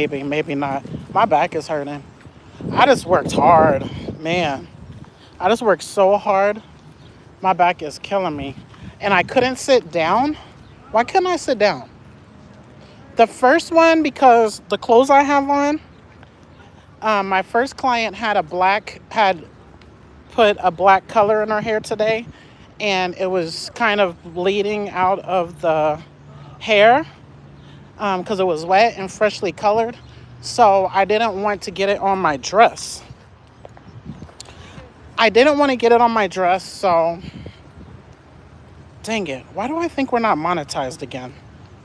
maybe not. My back is hurting. I just worked hard, man. I just worked so hard. My back is killing me. And I couldn't sit down. Why couldn't I sit down? The first one, because the clothes I have on, my first client had put a black color in her hair today, and it was kind of bleeding out of the hair because it was wet and freshly colored. So I didn't want to get it on my dress. I didn't want to get it on my dress, so dang it. Why do I think we're not monetized again?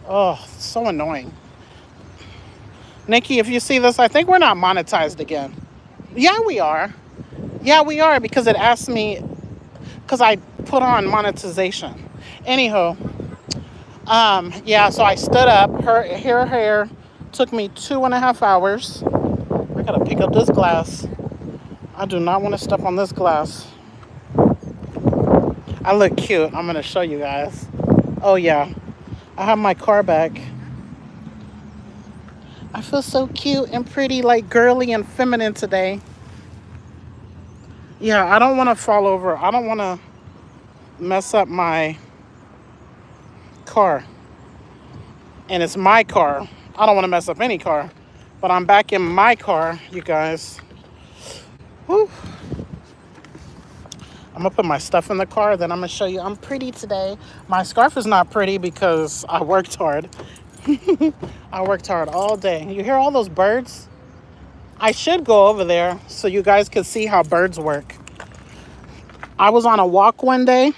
Oh, so annoying. Nikki, if you see this, I think we're not monetized again. Yeah, we are. Yeah, we are because it asked me, because I put on monetization. Anywho, yeah, so I stood up. Her hair took me 2.5 hours. I gotta pick up this glass. I do not want to step on this glass. I look cute. I'm gonna show you guys. Oh yeah, I have my car back. I feel so cute and pretty, like girly and feminine today. Yeah, I don't want to fall over. I don't want to mess up my car. And it's my car. I don't want to mess up any car. But I'm back in my car, you guys. Whew. I'm going to put my stuff in the car. Then I'm going to show you I'm pretty today. My scarf is not pretty because I worked hard. I worked hard all day. You hear all those birds? I should go over there so you guys can see how birds work. I was on a walk one day.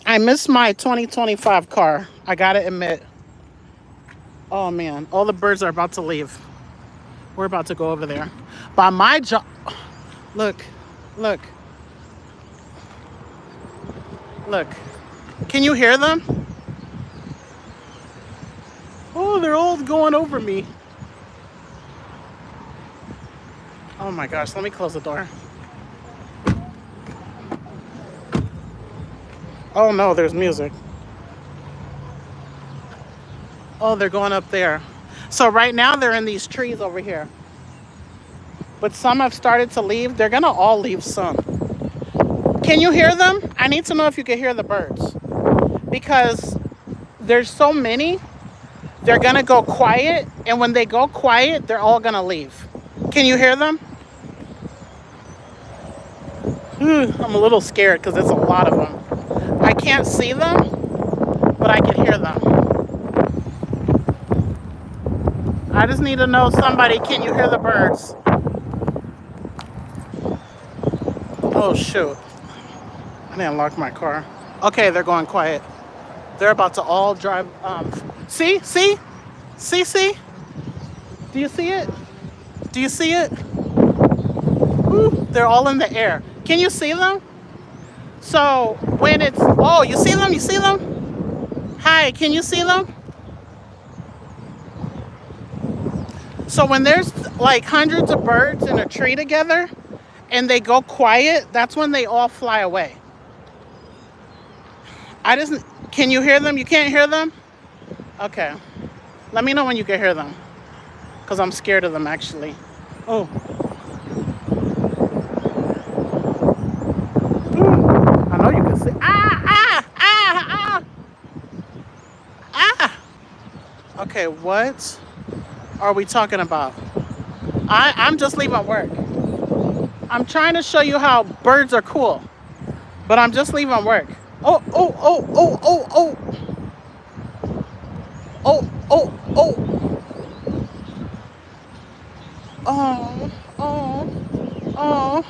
I missed my 2025 car. I gotta admit. Oh man, all the birds are about to leave. We're about to go over there. By my job, look, look, look. Can you hear them? Oh, they're all going over me. Oh my gosh, let me close the door. Oh no, there's music. Oh, they're going up there. So right now they're in these trees over here. But some have started to leave. They're gonna all leave soon. Can you hear them? I need to know if you can hear the birds. Because there's so many, they're gonna go quiet. And when they go quiet, they're all gonna leave. Can you hear them? I'm a little scared because there's a lot of them. I can't see them, but I can hear them. I just need to know somebody, can you hear the birds? Oh shoot. I didn't lock my car. Okay, they're going quiet. They're about to all drive. See? See? See? See? Do you see it? Do you see it? Woo, they're all in the air. Can you see them? So when it's, oh, you see them? You see them? Hi, can you see them? So when there's like hundreds of birds in a tree together and they go quiet, that's when they all fly away. Can you hear them? You can't hear them? Okay. Let me know when you can hear them. Because I'm scared of them actually. Oh. I know you can see. Ah. Okay, what are we talking about? I'm just leaving work. I'm trying to show you how birds are cool. But I'm just leaving work. Oh. Oh.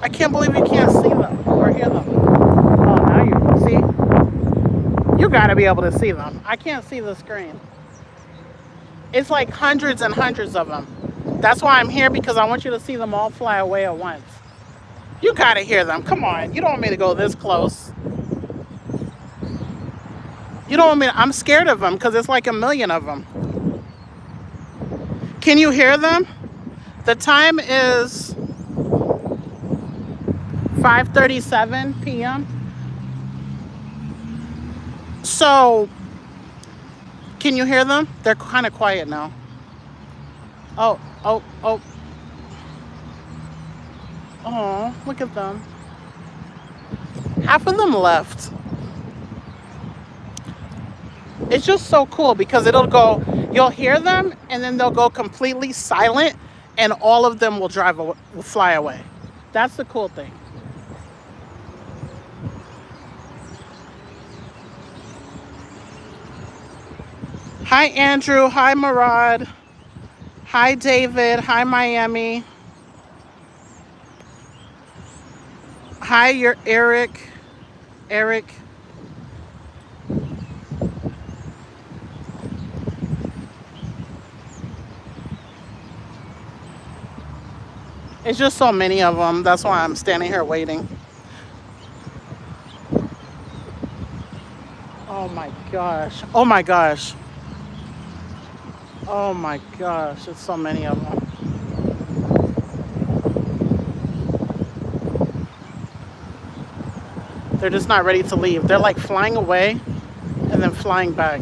I can't believe you can't see them or hear them. Oh, now you see? You gotta be able to see them. I can't see the screen. It's like hundreds and hundreds of them. That's why I'm here, because I want you to see them all fly away at once. You gotta hear them. Come on. You don't want me to go this close. You don't want me to, I'm scared of them because it's like a million of them. Can you hear them? The time is 5:37 p.m. So Can you hear them? They're kind of quiet now. Oh, oh, oh. Oh, look at them. Half of them left. It's just so cool because it'll go, you'll hear them and then they'll go completely silent and all of them will will fly away. That's the cool thing. Hi, Andrew. Hi, Murad. Hi, David. Hi, Miami. Hi, you're Eric. Eric. It's just so many of them. That's why I'm standing here waiting. Oh my gosh. Oh my gosh. Oh my gosh. It's so many of them. They're just not ready to leave. They're like flying away and then flying back.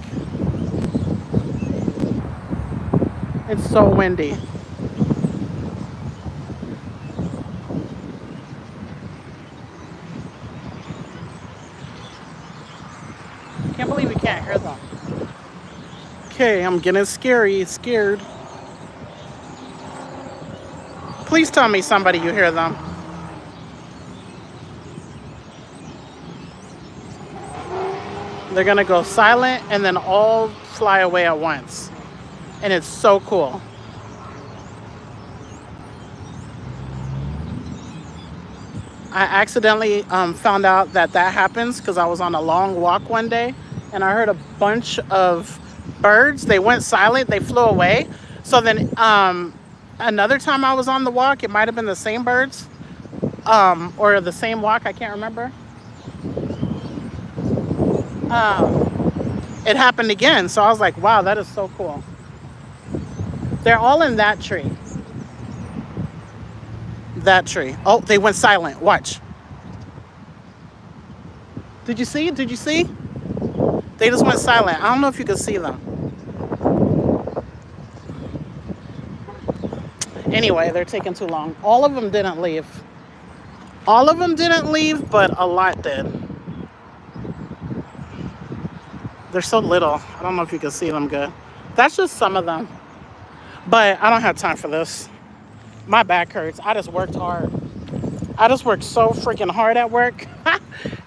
It's so windy. Can't believe we can't hear them. Okay, I'm getting scared. Please tell me somebody you hear them. They're gonna go silent and then all fly away at once. And it's so cool. I accidentally found out that happens because I was on a long walk one day and I heard a bunch of birds. They went silent, they flew away. So then another time I was on the walk, it might have been the same birds or the same walk, I can't remember. It happened again. So I was like, wow, that is so cool. They're all in that tree. That tree. Oh, they went silent. Watch. Did you see? Did you see? They just went silent. I don't know if you can see them. Anyway, they're taking too long. All of them didn't leave. All of them didn't leave, but a lot did. They're so little. I don't know if you can see them good. That's just some of them. But I don't have time for this. My back hurts. I just worked hard. I just worked so freaking hard at work.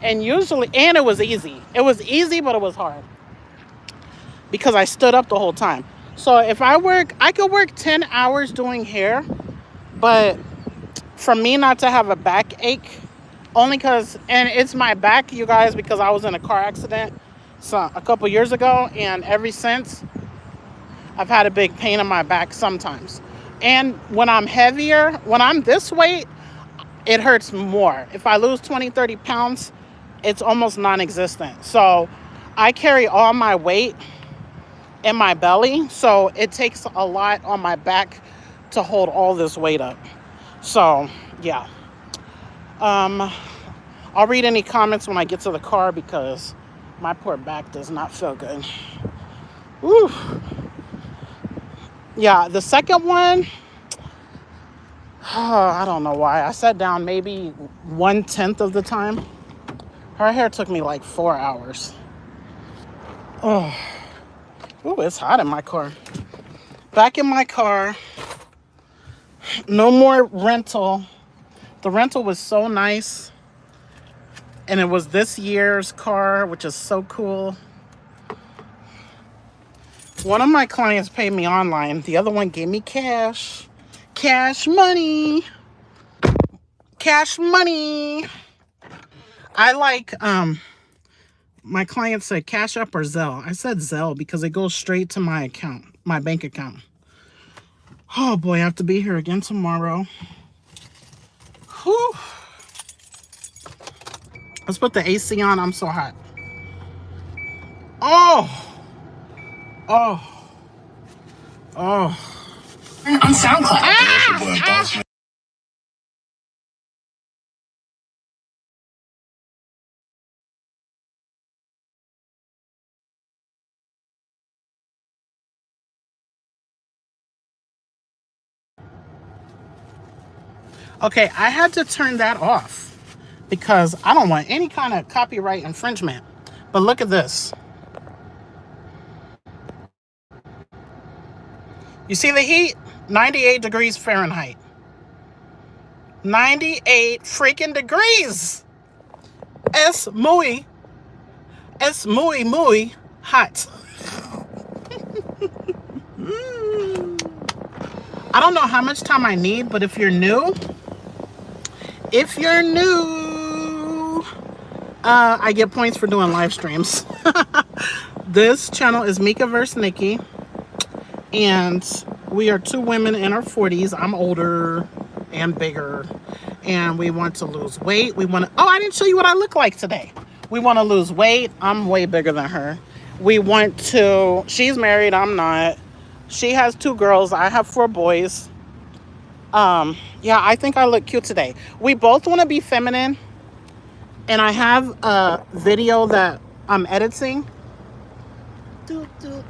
And it was easy. It was easy, but it was hard. Because I stood up the whole time. So if I could work 10 hours doing hair. But for me not to have a backache, only because, and it's my back, you guys, because I was in a car accident a couple years ago. And ever since, I've had a big pain in my back sometimes. And when I'm heavier, when I'm this weight, it hurts more. If I lose 20, 30 pounds, it's almost non-existent. So I carry all my weight in my belly. So it takes a lot on my back to hold all this weight up. So, yeah. I'll read any comments when I get to the car because my poor back does not feel good. Woo. Yeah, the second one, I don't know why. I sat down maybe 1/10 of the time. Her hair took me like 4 hours. Oh, ooh, it's hot in my car. Back in my car. No more rental. The rental was so nice. And it was this year's car, which is so cool. One of my clients paid me online. The other one gave me cash. Cash money. Cash money. I like, my client said Cash App or Zelle. I said Zelle because it goes straight to my account, my bank account. Oh boy, I have to be here again tomorrow. Whew. Let's put the AC on. I'm so hot. Oh. Oh. Oh. On SoundCloud. Ah! Okay, I had to turn that off because I don't want any kind of copyright infringement. But look at this. You see the heat? 98 degrees Fahrenheit. 98 freaking degrees. Es muy hot. I don't know how much time I need, but if you're new, I get points for doing live streams. This channel is Mieka vs. Nikki, and we are two women in our 40s. I'm older and bigger, and we want to lose weight. Oh, I didn't show you what I look like today. We want to lose weight. I'm way bigger than her. She's married, I'm not. She has 2 girls. I have 4 boys. Yeah, I think I look cute today. We both want to be feminine, and I have a video that I'm editing.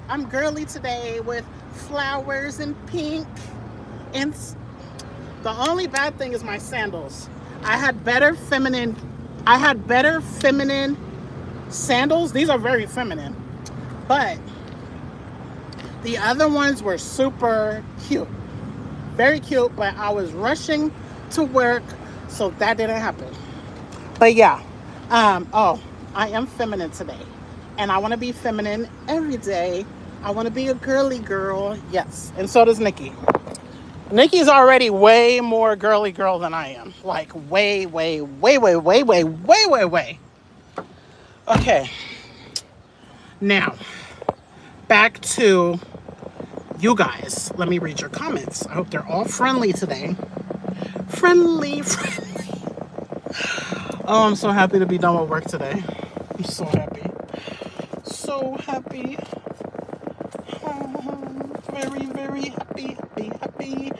I'm girly today with flowers and pink, and the only bad thing is my sandals. I had better feminine sandals. These are very feminine, but the other ones were super cute, very cute, but I was rushing to work, so that didn't happen. But yeah, oh, I am feminine today, and I want to be feminine every day. I want to be a girly girl, yes, and so does Nikki. Nikki's already way more girly girl than I am, like way. Okay, now back to you guys. Let me read your comments. I hope they're all friendly today. Friendly. Oh, I'm so happy to be done with work today. I'm so happy. So happy. Oh, very happy. Happy.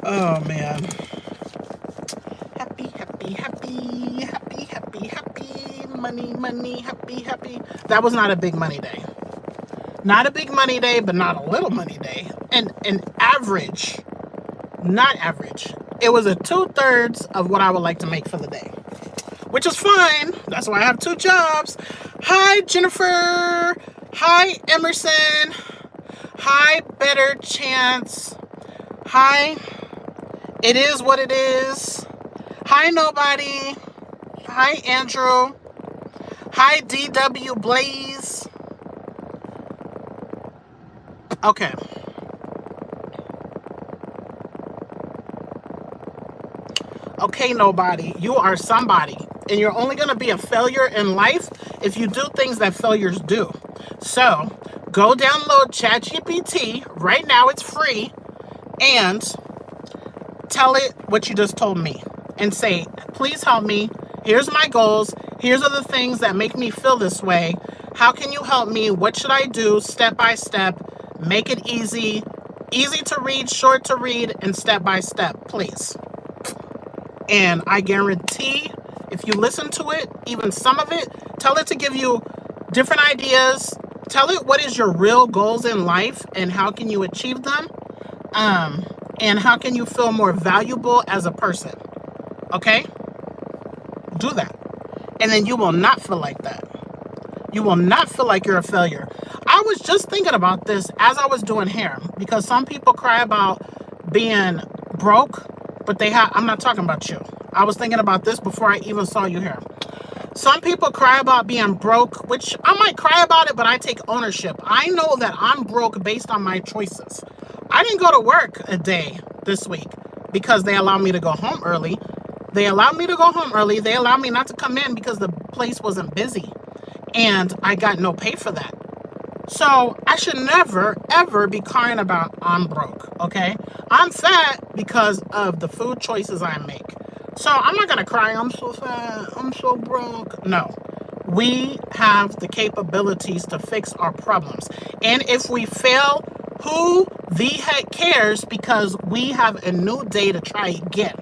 Oh man. Happy. Money, happy. That was not a big money day. Not a big money day, but not a little money day. And an average, not average. It was a 2/3 of what I would like to make for the day, which is fine. That's why I have 2 jobs. Hi, Jennifer. Hi, Emerson. Hi, Better Chance. Hi, it is what it is. Hi, Nobody. Hi, Andrew. Hi, DW Blaze. Okay. Okay, Nobody. You are somebody. And you're only going to be a failure in life if you do things that failures do. So, go download ChatGPT. Right now, it's free. And tell it what you just told me. And say, please help me. Here's my goals. Here's are the things that make me feel this way. How can you help me? What should I do? Step by step. Make it easy. Easy to read, short to read, and step by step, please. And I guarantee if you listen to it, even some of it, tell it to give you different ideas. Tell it what is your real goals in life and how can you achieve them. And how can you feel more valuable as a person. Okay? Do that. And then you will not feel like that. You will not feel like you're a failure. I was just thinking about this as I was doing hair, because some people cry about being broke, but I'm not talking about you. I was thinking about this before I even saw you here. Some people cry about being broke, which I might cry about it, but I take ownership. I know that I'm broke based on my choices. I didn't go to work a day this week because they allowed me to go home early. They allowed me not to come in because the place wasn't busy. And I got no pay for that. So I should never, ever be crying about I'm broke, okay? I'm fat because of the food choices I make. So I'm not going to cry, I'm so fat, I'm so broke. No. We have the capabilities to fix our problems. And if we fail, who the heck cares, because we have a new day to try again.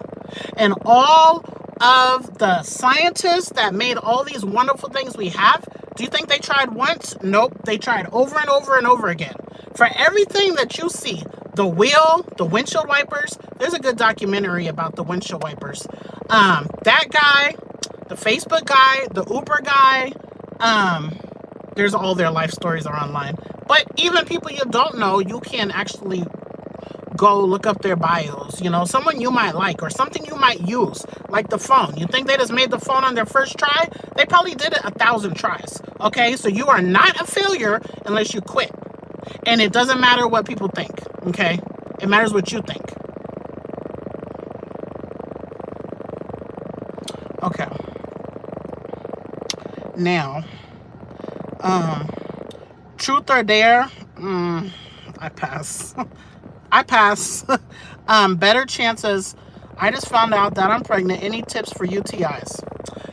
And all of the scientists that made all these wonderful things we have, do you think they tried once? Nope. They tried over and over and over again. For everything that you see, the wheel, the windshield wipers, there's a good documentary about the windshield wipers. That guy, the Facebook guy, the Uber guy, there's all their life stories are online. But even people you don't know, you can actually go look up their bios. You know, someone you might like or something you might use, like the phone. You think they just made the phone on their first try? They probably did it 1,000 tries. Okay, so you are not a failure unless you quit. And it doesn't matter what people think. Okay, it matters what you think. Okay. Now, truth or dare? I pass. I pass. Better chances. I just found out that I'm pregnant. Any tips for UTIs?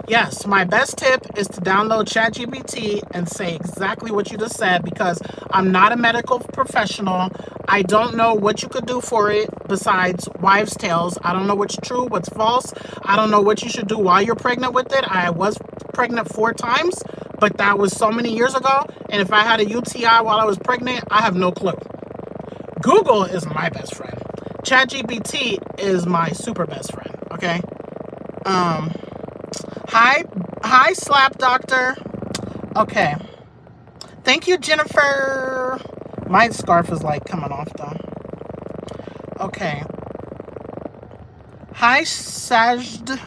Yes, my best tip is to download ChatGPT and say exactly what you just said, because I'm not a medical professional. I don't know what you could do for it besides wives' tales. I don't know what's true, what's false. I don't know what you should do while you're pregnant with it. I was pregnant 4 times, but that was so many years ago. And if I had a UTI while I was pregnant, I have no clue. Google is my best friend. ChatGPT is my super best friend. Okay. Hi, Slap Doctor. Okay. Thank you, Jennifer. My scarf is like coming off though. Okay. Hi, Sajd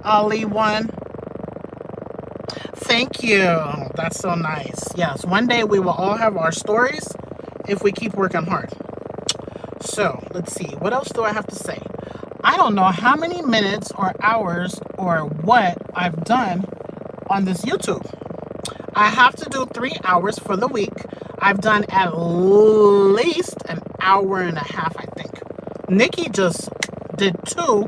Ali One. Thank you. That's so nice. Yes, one day we will all have our stories if we keep working hard. So, let's see. What else do I have to say? I don't know how many minutes or hours or what I've done on this YouTube. I have to do 3 hours for the week. I've done at least an hour and a half, I think. Nikki just did 2.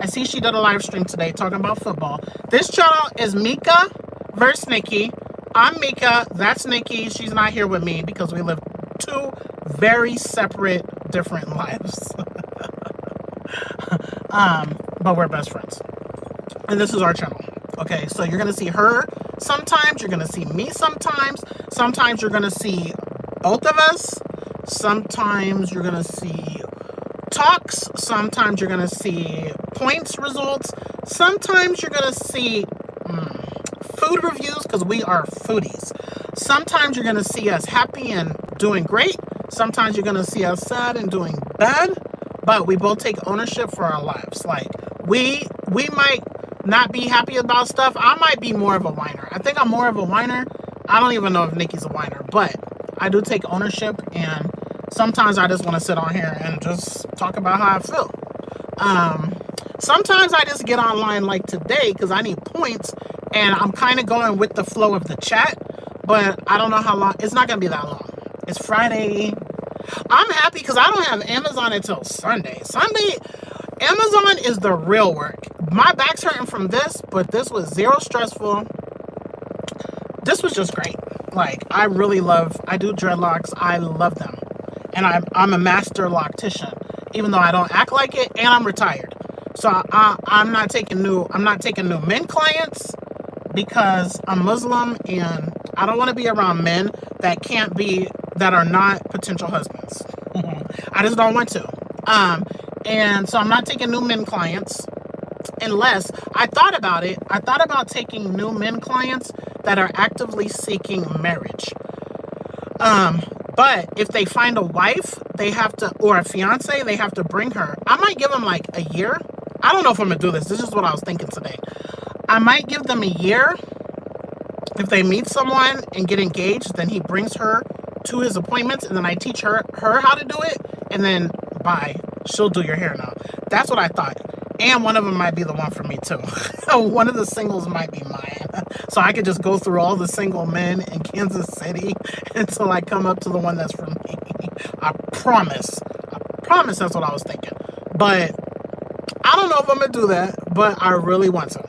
I see she did a live stream today talking about football. This channel is Mieka versus Nikki. I'm Mieka. That's Nikki. She's not here with me because we live 2 very separate, different lives. But we're best friends. And this is our channel. Okay, so you're going to see her sometimes. You're going to see me sometimes. Sometimes you're going to see both of us. Sometimes you're going to see talks. Sometimes you're going to see points results. Sometimes you're going to see food reviews because we are foodies. Sometimes you're going to see us happy and doing great. Sometimes you're going to see us sad and doing bad. But we both take ownership for our lives. Like, we might not be happy about stuff. I might be more of a whiner. I think I'm more of a whiner. I don't even know if Nikki's a whiner, but I do take ownership, and sometimes I just want to sit on here and just talk about how I feel. Sometimes I just get online like today because I need points, and I'm kind of going with the flow of the chat, but I don't know how long. It's not going to be that long. It's Friday. I'm happy because I don't have Amazon until Sunday. Amazon is the real work. My back's hurting from this, but this was zero stressful. This was just great. Like, I do dreadlocks. I love them. And I'm a master loctician, even though I don't act like it, and I'm retired. So I'm not taking new men clients because I'm Muslim, and I don't want to be around men that are not potential husbands. I just don't want to. And so I'm not taking new men clients unless I thought about it. I thought about taking new men clients that are actively seeking marriage. But if they find a wife, or a fiance, they have to bring her. I might give them like a year. I don't know if I'm gonna do this. This is what I was thinking today. I might give them a year. If they meet someone and get engaged, then he brings her to his appointments, and then I teach her how to do it, and then bye. She'll do your hair now. That's what I thought. And one of them might be the one for me too. One of the singles might be mine. So I could just go through all the single men in Kansas City until I come up to the one that's for me. I promise that's what I was thinking. But I don't know if I'm going to do that, but I really want to.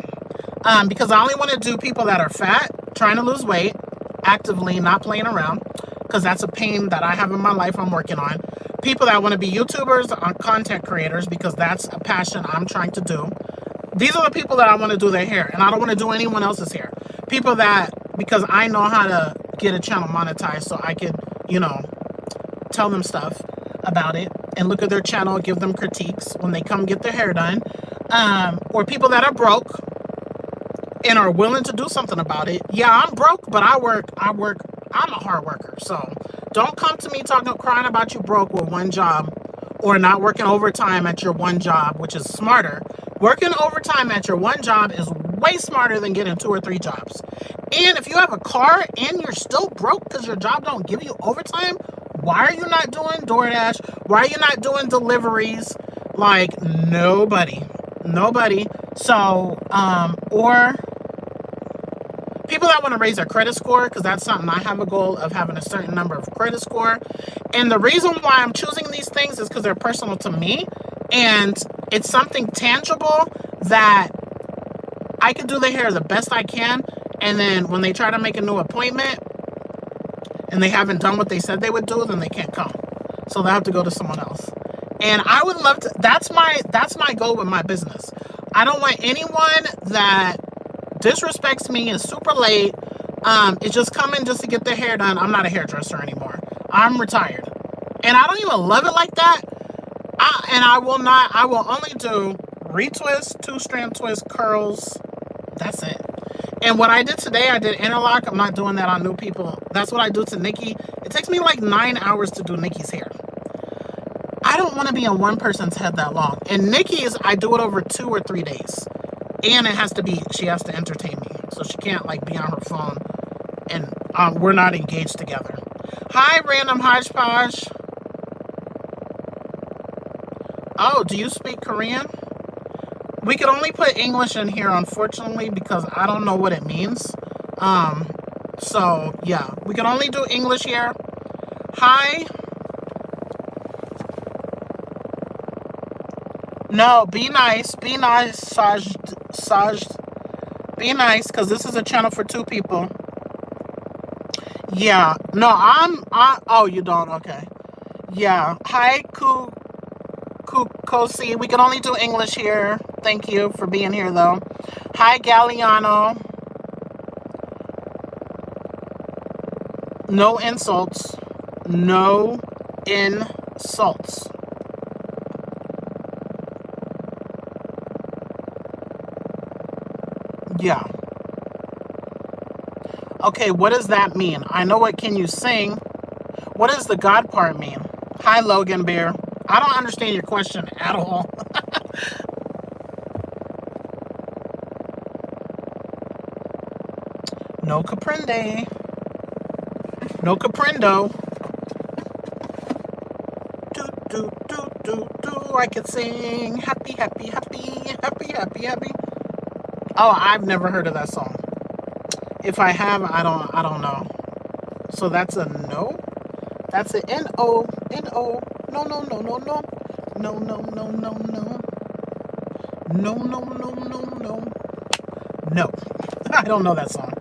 Because I only want to do people that are fat, trying to lose weight, actively, not playing around, because that's a pain that I have in my life I'm working on. People that want to be YouTubers, content creators, because that's a passion I'm trying to do. These are the people that I want to do their hair, and I don't want to do anyone else's hair. People that, because I know how to get a channel monetized, so I can, you know, tell them stuff about it and look at their channel, give them critiques when they come get their hair done. Or people that are broke and are willing to do something about it. Yeah, I'm broke, but I work. I'm a hard worker. So don't come to me crying about you broke with one job or not working overtime at your one job, which is smarter. Working overtime at your one job is way smarter than getting 2 or 3 jobs. And if you have a car and you're still broke because your job don't give you overtime, why are you not doing DoorDash? Why are you not doing deliveries? Like, nobody. So, or people that want to raise their credit score, because that's something I have a goal of having a certain number of credit score. And the reason why I'm choosing these things is because they're personal to me. And it's something tangible that I can do their hair the best I can. And then when they try to make a new appointment and they haven't done what they said they would do, then they can't come. So they have to go to someone else. And I would love to, that's my goal with my business. I don't want anyone that disrespects me, is super late, is just coming just to get their hair done. I'm not a hairdresser anymore. I'm retired. And I don't even love it like that. I will only do retwist, 2-strand twist, curls. That's it. And what I did today, I did interlock. I'm not doing that on new people. That's what I do to Nikki. It takes me like 9 hours to do Nikki's hair. I don't want to be on one person's head that long. And Nikki's, I do it over 2 or 3 days. And she has to entertain me. So she can't like be on her phone and we're not engaged together. Hi, Random Hodgepodge. Oh, do you speak Korean? We could only put English in here, unfortunately, because I don't know what it means. So yeah, we can only do English here. Hi. No, be nice, Saj, be nice, because this is a channel for 2 people. Yeah, no, oh, you don't, okay. Yeah, hi, Kosi, we can only do English here. Thank you for being here, though. Hi, Galliano. No insults. No insults. Yeah. Okay, what does that mean? I know what can you sing. What does the God part mean? Hi, Logan Bear. I don't understand your question at all. No comprende. No comprendo. Do. I can sing. Happy, happy, happy, happy, happy, happy. Oh, I've never heard of that song. If I have, I don't know. So that's a no. That's a N-O. N-O. No. No. No. I don't know that song.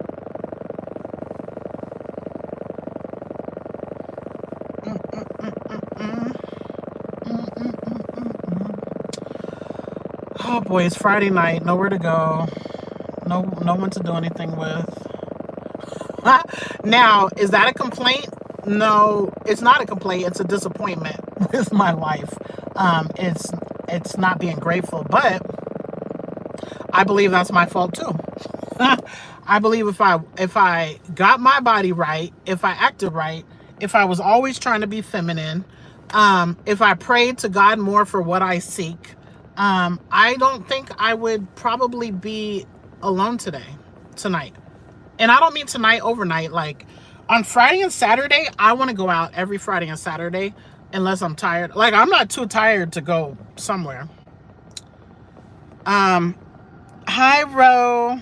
Oh boy, it's Friday night. Nowhere to go. No one to do anything with. Now, is that a complaint? No, it's not a complaint. It's a disappointment with my life. It's not being grateful, but I believe that's my fault too. I believe if I got my body right, if I acted right, if I was always trying to be feminine, if I prayed to God more for what I seek, I don't think I would probably be alone tonight. And I don't mean tonight, overnight. Like on Friday and Saturday, I want to go out every Friday and Saturday unless I'm tired. Like I'm not too tired to go somewhere. Hi, Ro.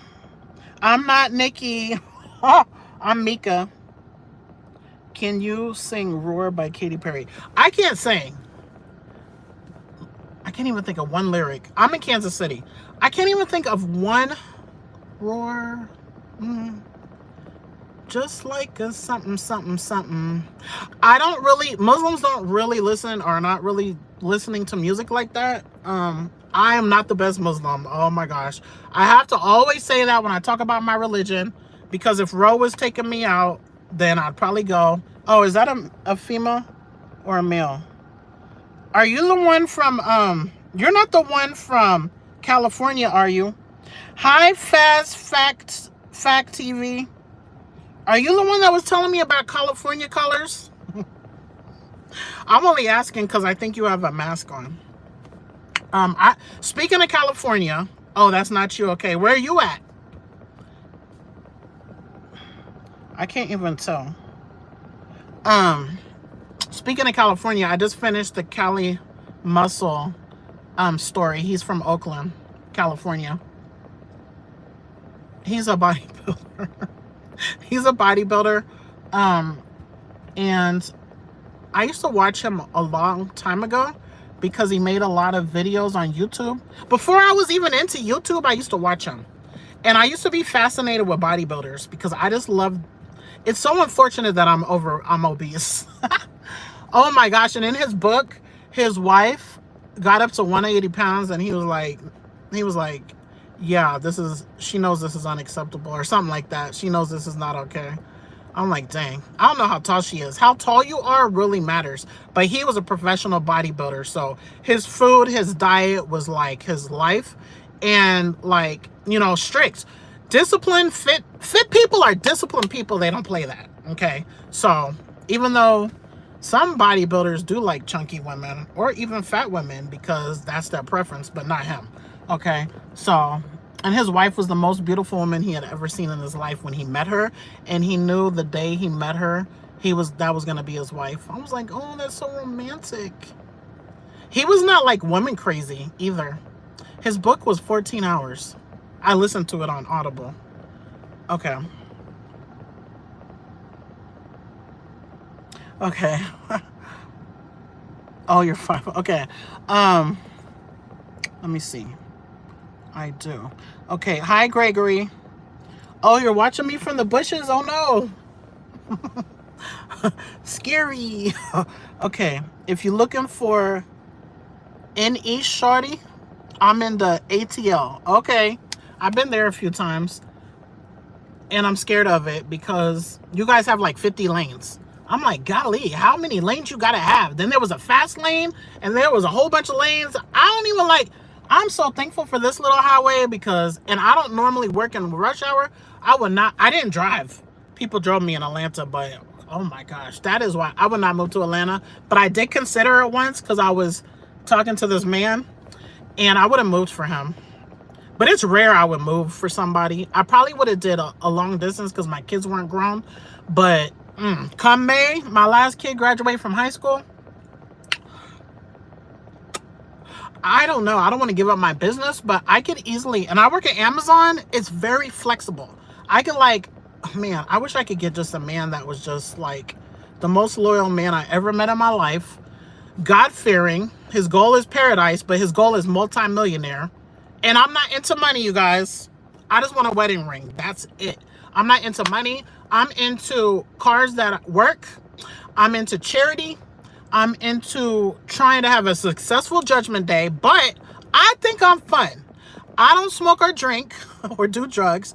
I'm not Nikki. I'm Mieka. Can you sing Roar by Katy Perry? I can't sing. I can't even think of one lyric. I'm in Kansas City. I can't even think of one Roar. just like a something, something, something. I don't really, Muslims don't really listen or are not really listening to music like that. I am not the best Muslim. Oh my gosh. I have to always say that when I talk about my religion, because if Roe was taking me out, then I'd probably go, oh, is that a female or a male? Are you the one from, you're not the one from California, are you? Hi, Fast Fact TV. Are you the one that was telling me about California colors? I'm only asking because I think you have a mask on. Speaking of California, oh, that's not you. Okay, where are you at? I can't even tell. Speaking of California, I just finished the Cali Muscle story. He's from Oakland, California. He's a bodybuilder. He's a bodybuilder. And I used to watch him a long time ago because he made a lot of videos on YouTube. Before I was even into YouTube, I used to watch him. And I used to be fascinated with bodybuilders because I just love, it's so unfortunate that I'm obese. Oh my gosh. And in his book, his wife got up to 180 pounds and he was like, yeah, she knows this is unacceptable or something like that. She knows this is not okay. I'm like, dang, I don't know how tall she is. How tall you are really matters. But he was a professional bodybuilder. So his food, his diet was like his life. And like, you know, strict. Disciplined, fit people are disciplined people. They don't play that. Okay. So even though some bodybuilders do like chunky women or even fat women because that's their preference, but not him. Okay. So, and his wife was the most beautiful woman he had ever seen in his life when he met her. And he knew the day he met her, that was going to be his wife. I was like, oh, that's so romantic. He was not like woman crazy either. His book was 14 hours. I listened to it on Audible. Okay. Okay. Oh, you're 5. Okay. Let me see. I do. Okay. Hi, Gregory. Oh, you're watching me from the bushes? Oh, no. Scary. Okay. If you're looking for in East Shorty, I'm in the ATL. Okay. I've been there a few times. And I'm scared of it because you guys have like 50 lanes. I'm like, golly, how many lanes you gotta have? Then there was a fast lane and there was a whole bunch of lanes. I'm so thankful for this little highway because, and I don't normally work in rush hour. I didn't drive. People drove me in Atlanta, but oh my gosh, that is why I would not move to Atlanta. But I did consider it once because I was talking to this man and I would have moved for him. But it's rare I would move for somebody. I probably would have did a long distance because my kids weren't grown. But come May, my last kid graduate from high school. I don't know. I don't want to give up my business, but I could easily, and I work at Amazon. It's very flexible. I could like, man, I wish I could get just a man that was just like the most loyal man I ever met in my life. God-fearing. His goal is paradise, but his goal is multi-millionaire. And I'm not into money, you guys. I just want a wedding ring. That's it. I'm not into money. I'm into cars that work. I'm into charity. I'm into trying to have a successful Judgment Day. But I think I'm fun. I don't smoke or drink or do drugs.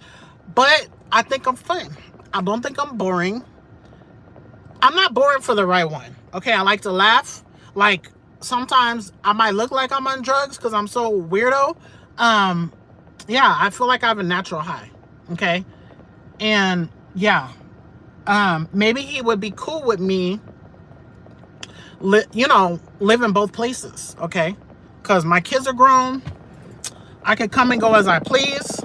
But I think I'm fun. I don't think I'm boring. I'm not boring for the right one. Okay, I like to laugh. Like, sometimes I might look like I'm on drugs because I'm so weirdo. Yeah, I feel like I have a natural high. Okay. And yeah, maybe he would be cool with me, live in both places. Okay. Cause my kids are grown. I could come and go as I please.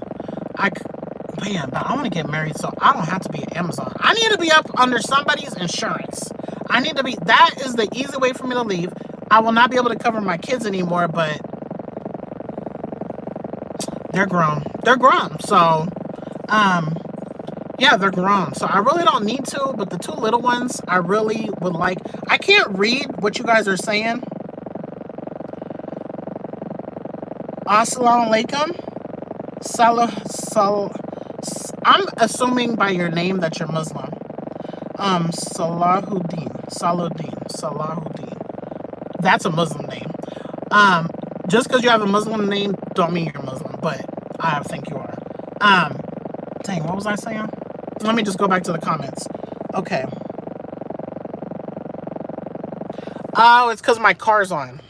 Man, but I want to get married, so I don't have to be at Amazon. I need to be up under somebody's insurance. That is the easy way for me to leave. I will not be able to cover my kids anymore, but they're grown. They're grown. So, yeah, they're grown. So I really don't need to, but the two little ones, I really would like. I can't read what you guys are saying. Assalamu alaikum. I'm assuming by your name that you're Muslim. Salahuddin. That's a Muslim name. Um, just because you have a Muslim name don't mean you're Muslim, but I think you are. Um, Dang, what was I saying? Let me just go back to the comments. Okay. Oh, it's because my car's on.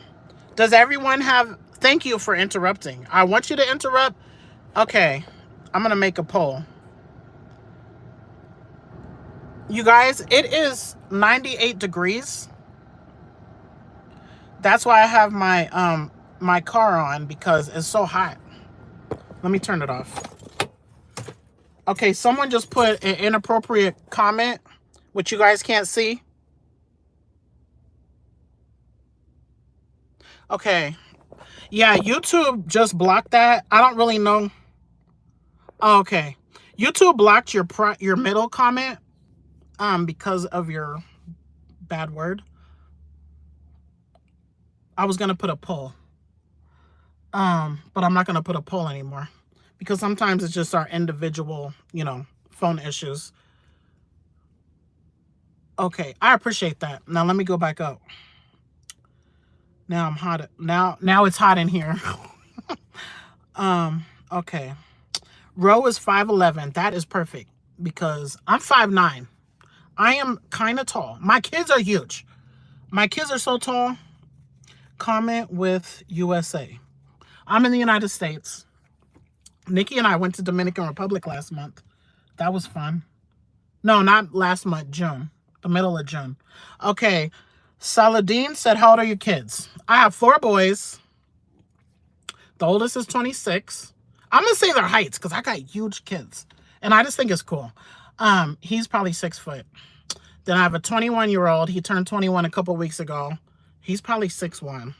Does everyone have... Thank you for interrupting. I want you to interrupt. Okay. I'm going to make a poll. You guys, it is 98 degrees. That's why I have my car on, because it's so hot. Let me turn it off. Okay, someone just put an inappropriate comment, which you guys can't see. Okay. Yeah, YouTube just blocked that. I don't really know. Oh, okay. YouTube blocked your middle comment because of your bad word. I was gonna put a poll. But I'm not gonna put a poll anymore, because sometimes it's just our individual, phone issues. Okay, I appreciate that. Now let me go back up. Now I'm hot. Now it's hot in here. Okay. Roe is 5'11". That is perfect, because I'm 5'9". I am kind of tall. My kids are huge. My kids are so tall. Comment with USA. I'm in the United States. Nikki and I went to Dominican Republic last month. That was fun. No, not last month, June. The middle of June. Okay. Saladin said, how old are your kids? I have 4 boys. The oldest is 26. I'm going to say their heights because I got huge kids. And I just think it's cool. He's probably 6 foot. Then I have a 21-year-old. He turned 21 a couple weeks ago. He's probably 6'1".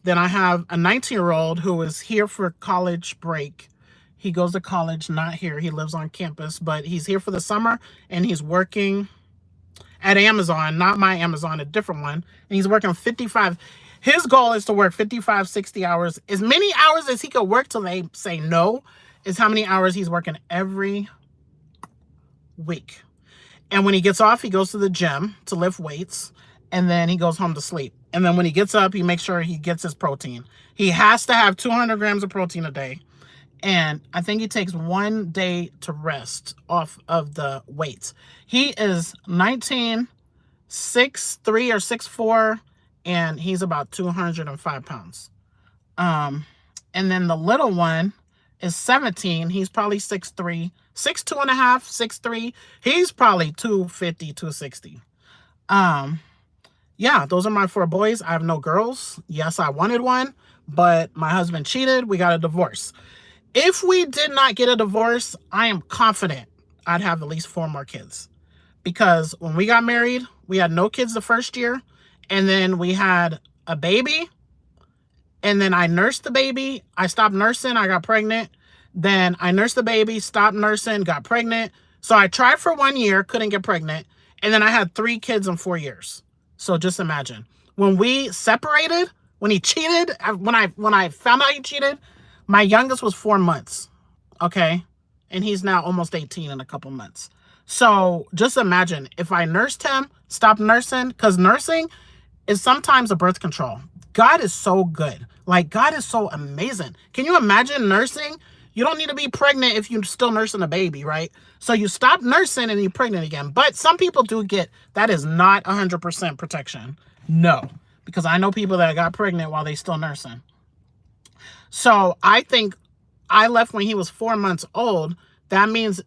Then I have a 19-year-old who is here for college break. He goes to college, not here. He lives on campus, but he's here for the summer, and he's working at Amazon, not my Amazon, a different one. And he's working 55. His goal is to work 55, 60 hours. As many hours as he could work till they say no is how many hours he's working every week. And when he gets off, he goes to the gym to lift weights, and then he goes home to sleep. And then when he gets up, he makes sure he gets his protein. He has to have 200 grams of protein a day. And I think he takes 1 day to rest off of the weights. He is 19, 6'3" or 6'4", and he's about 205 pounds. And then the little one is 17. He's probably 6'3", 6'2" and a half, 6'3". He's probably 250, 260. Yeah, those are my 4 boys. I have no girls. Yes, I wanted one, but my husband cheated. We got a divorce. If we did not get a divorce, I am confident I'd have at least 4 more kids. Because when we got married, we had no kids the first year. And then we had a baby. And then I nursed the baby. I stopped nursing. I got pregnant. Then I nursed the baby, stopped nursing, got pregnant. So I tried for 1 year, couldn't get pregnant. And then I had 3 kids in 4 years. So just imagine. When we separated, when he cheated, when I found out he cheated, my youngest was 4 months. Okay? And he's now almost 18 in a couple months. So just imagine if I nursed him, stopped nursing, because nursing is sometimes a birth control. God is so good. Like, God is so amazing. Can you imagine nursing? You don't need to be pregnant if you're still nursing a baby, right? So you stop nursing and you're pregnant again. But some people do get, that is not 100% protection. No. Because I know people that got pregnant while they still nursing. So I think I left when he was 4 months old. That means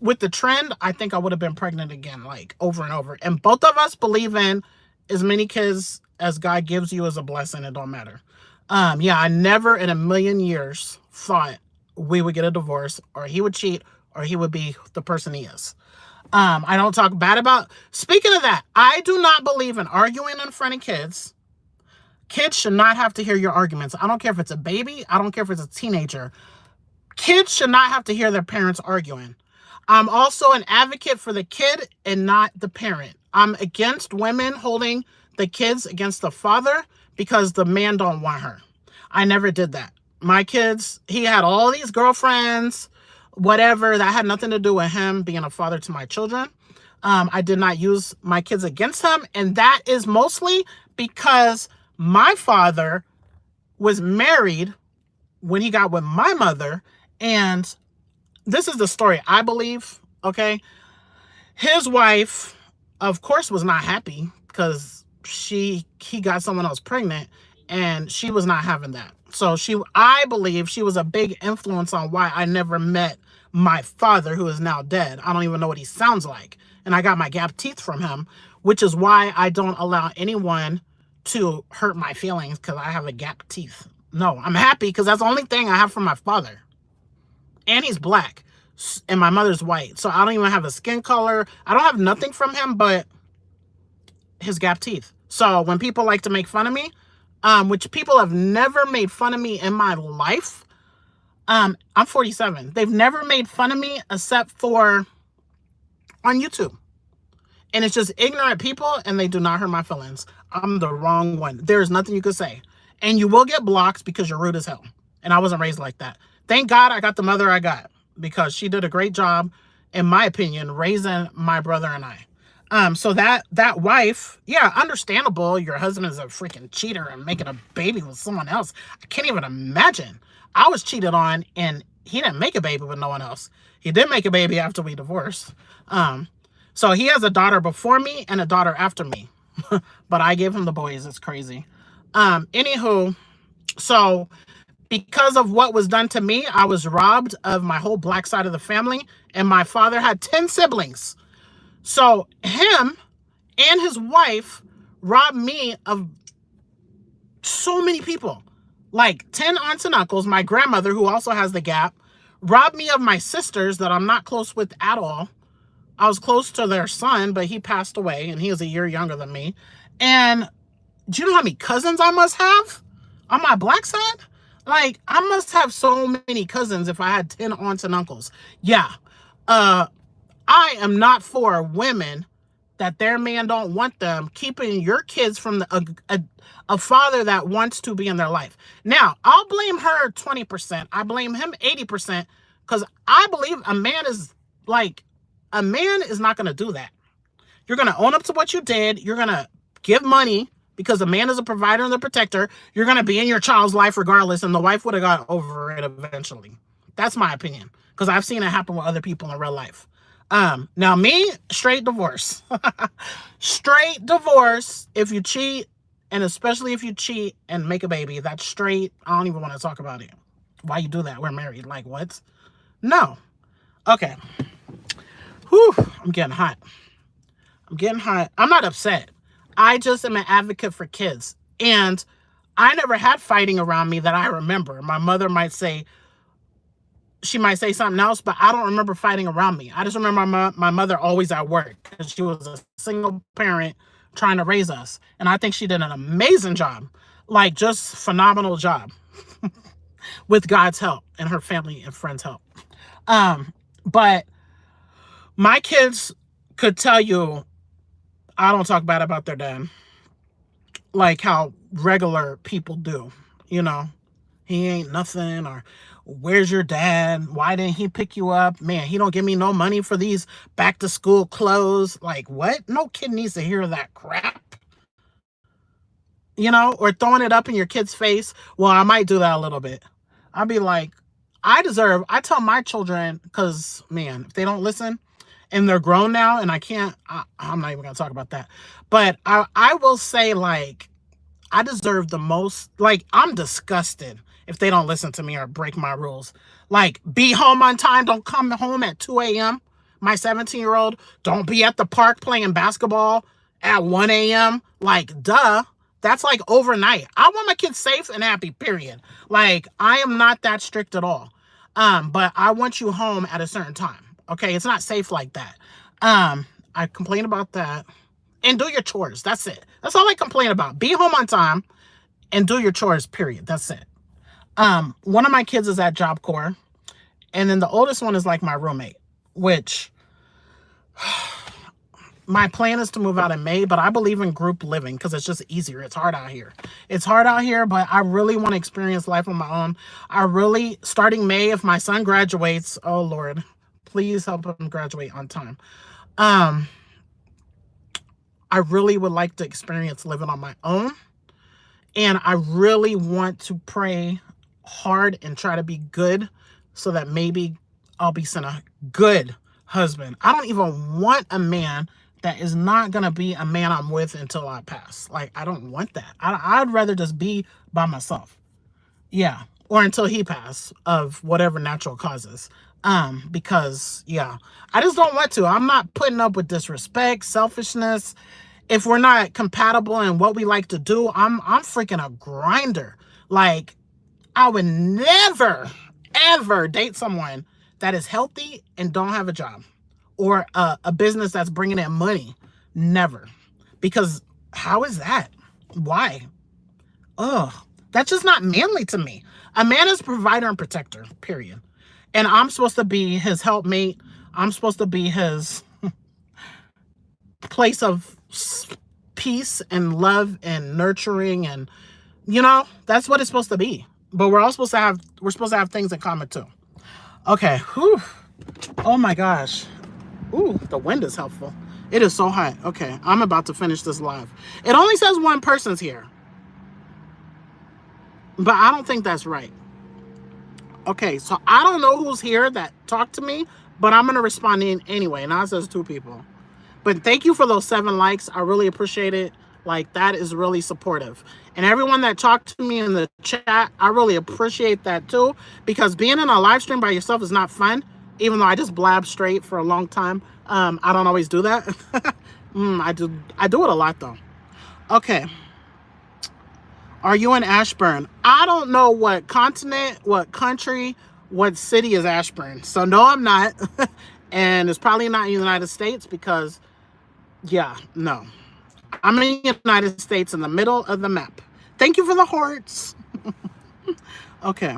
with the trend, I think I would have been pregnant again, like over and over. And both of us believe in as many kids as God gives you as a blessing. It don't matter. Yeah, I never in a million years thought we would get a divorce, or he would cheat, or he would be the person he is. I don't talk bad about... Speaking of that, I do not believe in arguing in front of kids. Kids should not have to hear your arguments. I don't care if it's a baby. I don't care if it's a teenager. Kids should not have to hear their parents arguing. I'm also an advocate for the kid and not the parent. I'm against women holding the kids against the father because the man don't want her. I never did that. My kids, he had all these girlfriends, whatever. That had nothing to do with him being a father to my children. I did not use my kids against him. And that is mostly because my father was married when he got with my mother. And this is the story I believe, okay? His wife, of course, was not happy because he got someone else pregnant, and she was not having that. So I believe she was a big influence on why I never met my father, who is now dead. I don't even know what he sounds like. And I got my gap teeth from him, which is why I don't allow anyone to hurt my feelings because I have a gap teeth. No, I'm happy because that's the only thing I have from my father. And he's black and my mother's white. So I don't even have a skin color. I don't have nothing from him but his gap teeth. So when people like to make fun of me, which people have never made fun of me in my life, I'm 47. They've never made fun of me except for on YouTube. And it's just ignorant people, and they do not hurt my feelings. I'm the wrong one. There's nothing you could say. And you will get blocked because you're rude as hell. And I wasn't raised like that. Thank God I got the mother I got, because she did a great job, in my opinion, raising my brother and I. So that wife, yeah, understandable. Your husband is a freaking cheater and making a baby with someone else. I can't even imagine. I was cheated on, and he didn't make a baby with no one else. He did make a baby after we divorced. So he has a daughter before me and a daughter after me. But I gave him the boys. It's crazy. Anywho, so because of what was done to me, I was robbed of my whole black side of the family. And my father had 10 siblings. So him and his wife robbed me of so many people. Like 10 aunts and uncles. My grandmother, who also has the gap, robbed me of my sisters that I'm not close with at all. I was close to their son, but he passed away, and he was a year younger than me. And do you know how many cousins I must have on my black side? Like, I must have so many cousins if I had 10 aunts and uncles. Yeah. I am not for women that their man don't want them keeping your kids from a father that wants to be in their life. Now, I'll blame her 20%. I blame him 80%, because I believe a man is not going to do that. You're going to own up to what you did. You're going to give money, because a man is a provider and the protector. You're going to be in your child's life regardless, and the wife would have got over it eventually. That's my opinion, because I've seen it happen with other people in real life. Now me, straight divorce. Straight divorce if you cheat, and especially if you cheat and make a baby. That's straight. I don't even want to talk about it. Why you do that? We're married. Like, what? No. Okay. Whew, I'm getting hot. I'm not upset. I just am an advocate for kids. And I never had fighting around me that I remember. My mother might say something else, but I don't remember fighting around me. I just remember my mother always at work, because she was a single parent trying to raise us. And I think she did an amazing job. Like, just phenomenal job. With God's help and her family and friends' help. But my kids could tell you I don't talk bad about their dad, like how regular people do. You know, he ain't nothing, or where's your dad? Why didn't he pick you up? Man, he don't give me no money for these back to school clothes. Like, what? No kid needs to hear that crap. You know, or throwing it up in your kid's face. Well, I might do that a little bit. I'd be like, I tell my children, because, man, if they don't listen, and they're grown now, and I'm not even going to talk about that. But I will say, like, I deserve the most. Like, I'm disgusted if they don't listen to me or break my rules. Like, be home on time. Don't come home at 2 a.m. My 17-year-old, don't be at the park playing basketball at 1 a.m. Like, duh. That's like overnight. I want my kids safe and happy, period. Like, I am not that strict at all. But I want you home at a certain time. Okay, it's not safe like that. I complain about that. And do your chores. That's it. That's all I complain about. Be home on time and do your chores, period. That's it. One of my kids is at Job Corps. And then the oldest one is like my roommate, which My plan is to move out in May, but I believe in group living because it's just easier. It's hard out here. It's hard out here, but I really want to experience life on my own. I really, starting May, if my son graduates, oh Lord, please help him graduate on time. I really would like to experience living on my own. And I really want to pray hard and try to be good so that maybe I'll be sent a good husband. I don't even want a man that is not going to be a man I'm with until I pass. Like, I don't want that. I'd rather just be by myself. Yeah. Or until he pass of whatever natural causes. Because, yeah, I just don't want to. I'm not putting up with disrespect, selfishness. If we're not compatible in what we like to do, I'm freaking a grinder. Like, I would never, ever date someone that is healthy and don't have a job or a business that's bringing in money. Never. Because how is that? Why? Ugh. That's just not manly to me. A man is a provider and protector, period. And I'm supposed to be his helpmate. I'm supposed to be his place of peace and love and nurturing, and that's what it's supposed to be. But we're supposed to have things in common too. Okay. Whew. Oh my gosh. Ooh, the wind is helpful. It is so hot. Okay, I'm about to finish this live. It only says one person's here, but I don't think that's right. Okay, so I don't know who's here that talked to me, but I'm gonna respond in anyway. Now it says 2 people. But thank you for those 7 likes. I really appreciate it. Like, that is really supportive. And everyone that talked to me in the chat, I really appreciate that too. Because being in a live stream by yourself is not fun. Even though I just blab straight for a long time. I don't always do that. I do it a lot though. Okay. Are you in Ashburn? I don't know what continent, what country, what city is Ashburn. So no, I'm not. And it's probably not in the United States because, yeah, no. I'm in the United States in the middle of the map. Thank you for the hearts. Okay.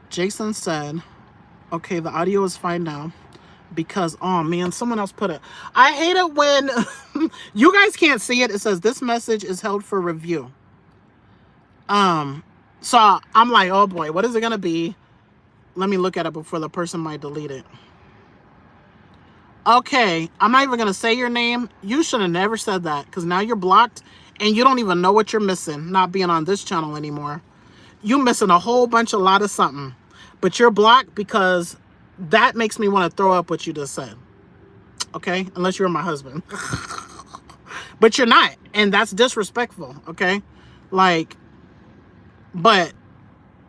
Jason said, okay, the audio is fine now. Because, oh man, someone else put it. I hate it when you guys can't see it. It says this message is held for review. So I'm like, oh boy, what is it gonna be? Let me look at it before the person might delete it. Okay, I'm not even gonna say your name. You should have never said that because now you're blocked and you don't even know what you're missing not being on this channel anymore. You missing a whole lot of something, but you're blocked because that makes me want to throw up what you just said. Okay, unless you're my husband. But you're not, and that's disrespectful. Okay, like, but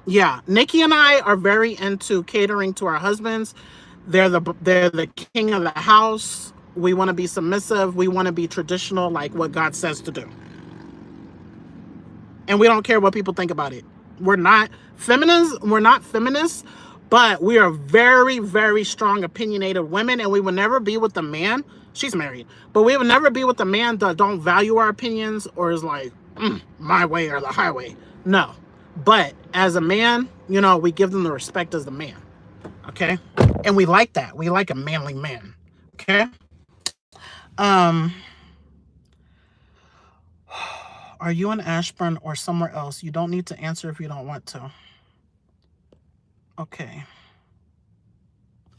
yeah, Nikki and I are very into catering to our husbands. They're the king of the house. We want to be submissive. We want to be traditional, like what God says to do. And we don't care what people think about it. We're not feminists. We're not feminists, but we are very, very strong, opinionated women, and we will never be with a man. She's married, but we will never be with a man that don't value our opinions or is like, my way or the highway. No. But as a man, we give them the respect as the man. Okay? And we like that. We like a manly man. Okay? Are you in Ashburn or somewhere else? You don't need to answer if you don't want to. Okay.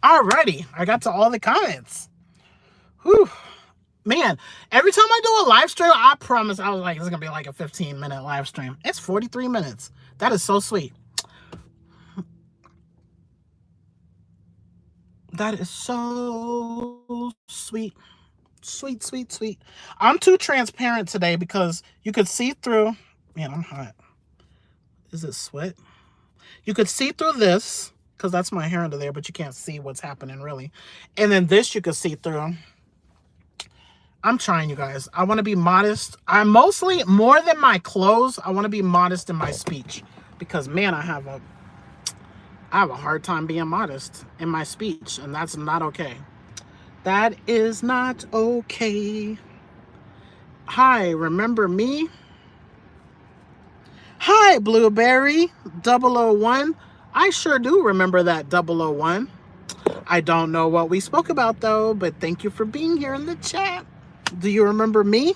Alrighty. I got to all the comments. Whew. Man, every time I do a live stream, I promise I was like, this is going to be like a 15-minute live stream. It's 43 minutes. That is so sweet. That is so sweet. Sweet, sweet, sweet. I'm too transparent today because you could see through. Man, I'm hot. Is it sweat? You could see through this because that's my hair under there, but you can't see what's happening really. And then this you could see through. I'm trying, you guys. I want to be modest. I'm mostly, more than my clothes, I want to be modest in my speech. Because, man, I have a hard time being modest in my speech. And that's not okay. That is not okay. Hi, remember me? Hi, Blueberry 001. I sure do remember that 001. I don't know what we spoke about though, but thank you for being here in the chat. Do you remember me?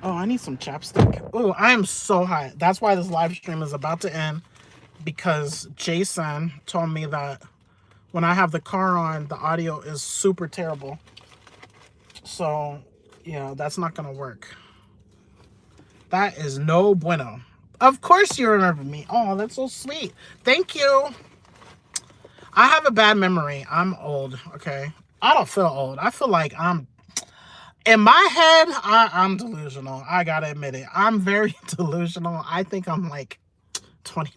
Oh, I need some chapstick. Oh, I am so hot. That's why this live stream is about to end, because Jason told me that when I have the car on, the audio is super terrible. So, yeah, that's not going to work. That is no bueno. Of course you remember me. Oh, that's so sweet. Thank you. I have a bad memory. I'm old, okay? I don't feel old. I feel like I'm... In my head, I'm delusional. I gotta admit it. I'm very delusional. I think I'm like 20.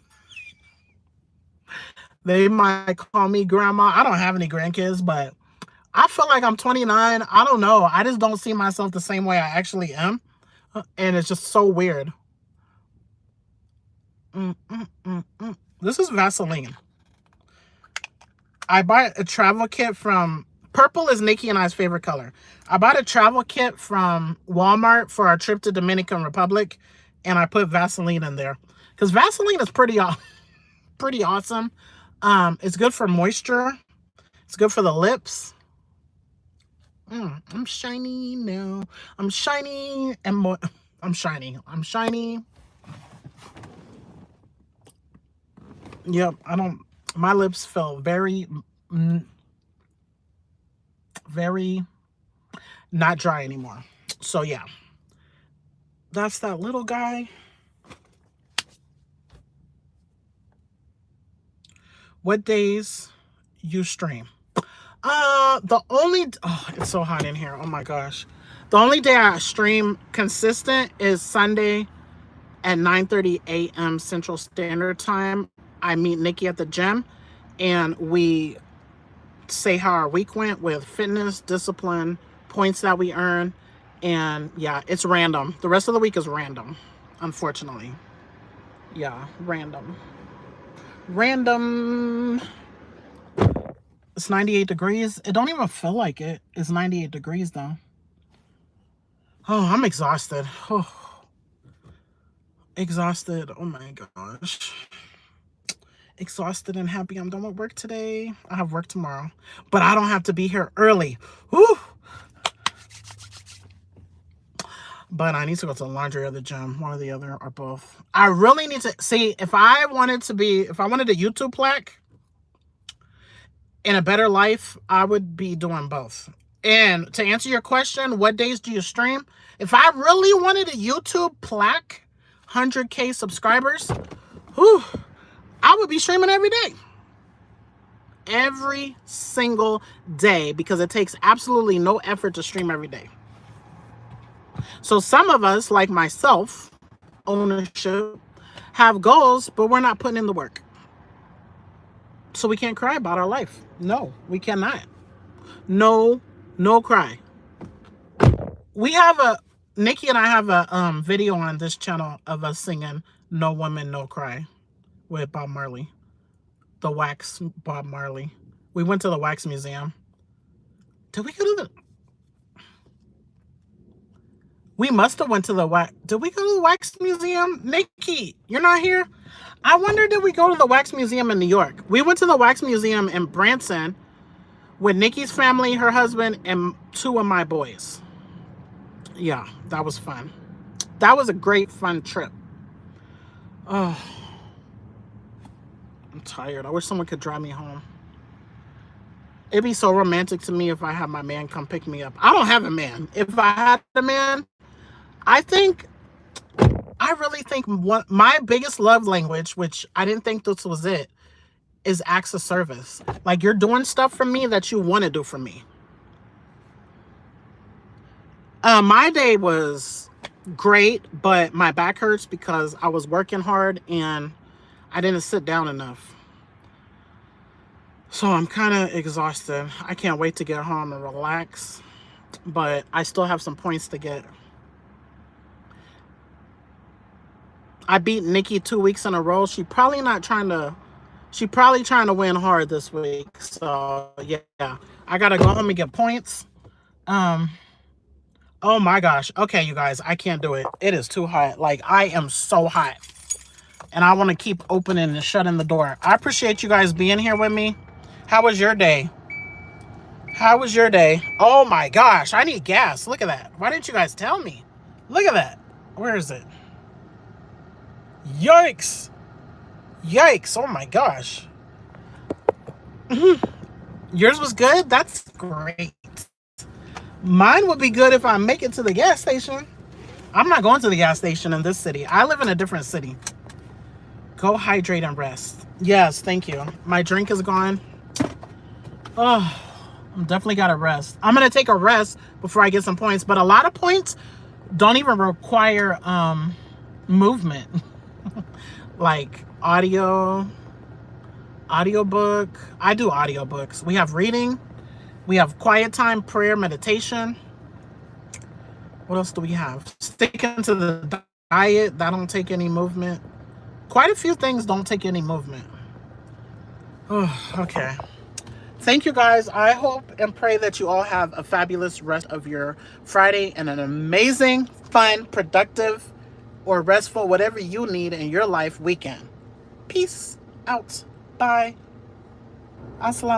They might call me grandma. I don't have any grandkids, but I feel like I'm 29. I don't know. I just don't see myself the same way I actually am. And it's just so weird. This is Vaseline. I bought a travel kit from... Purple is Nikki and I's favorite color. I bought a travel kit from Walmart for our trip to Dominican Republic, and I put Vaseline in there. Because Vaseline is pretty awesome. It's good for moisture. It's good for the lips. I'm shiny now. I'm shiny and more. I'm shiny. I'm shiny. Yep, my lips feel very not dry anymore. So yeah, that's that little guy. What days you stream? It's so hot in here. Oh my gosh. The only day I stream consistent is Sunday at 9:30 a.m. Central Standard Time. I meet Nikki at the gym and we say how our week went with fitness, discipline, points that we earn. And yeah, it's random. The rest of the week is random, unfortunately. Yeah, random. It's 98 degrees. It don't even feel like it. It's 98 degrees though. Oh, I'm exhausted. Oh. Exhausted. Oh my gosh. Exhausted and happy I'm done with work today. I have work tomorrow, but I don't have to be here early. Whew. But I need to go to the laundry or the gym, one or the other, or both. I really need to see if I wanted a YouTube plaque in a better life, I would be doing both. And to answer your question, what days do you stream? If I really wanted a YouTube plaque, 100K subscribers, whew, I would be streaming every day. Every single day, because it takes absolutely no effort to stream every day. So some of us, like myself, ownership, have goals, but we're not putting in the work. So we can't cry about our life. No, we cannot. No cry. Nikki and I have a video on this channel of us singing No Woman, No Cry with Bob Marley. The Wax Bob Marley. We went to the Wax Museum. Did we go to the... We must have went to the Wax... Did we go to the Wax Museum? Nikki, you're not here? I wonder, did we go to the Wax Museum in New York? We went to the Wax Museum in Branson with Nikki's family, her husband, and 2 of my boys. Yeah, that was fun. That was a great, fun trip. Oh, I'm tired. I wish someone could drive me home. It'd be so romantic to me if I had my man come pick me up. I don't have a man. If I had a man, I really think my biggest love language, which I didn't think this was it, is acts of service. Like, you're doing stuff for me that you want to do for me. My day was great, but my back hurts because I was working hard and I didn't sit down enough. So I'm kind of exhausted. I can't wait to get home and relax, but I still have some points to get. I beat Nikki 2 weeks in a row. She's probably trying to win hard this week. So yeah, I gotta go home and get points. Oh my gosh. Okay, you guys, I can't do it. It is too hot. Like, I am so hot. and I want to keep opening and shutting the door. I appreciate you guys being here with me. How was your day? How was your day? Oh my gosh, I need gas. Look at that. Why didn't you guys tell me? Look at that. Where is it? Yikes. Yikes. Oh my gosh. Yours was good? That's great. Mine would be good if I make it to the gas station. I'm not going to the gas station in this city. I live in a different city. Go hydrate and rest. Yes, thank you. My drink is gone. Oh, I'm definitely got to rest. I'm going to take a rest before I get some points. But a lot of points don't even require movement. Like audiobook. I do audiobooks. We have reading. We have quiet time, prayer, meditation. What else do we have? Sticking to the diet. That don't take any movement. Quite a few things don't take any movement. Oh, okay. Thank you guys. I hope and pray that you all have a fabulous rest of your Friday and an amazing, fun, productive, or restful, whatever you need in your life weekend. Peace out. Bye. Assalam.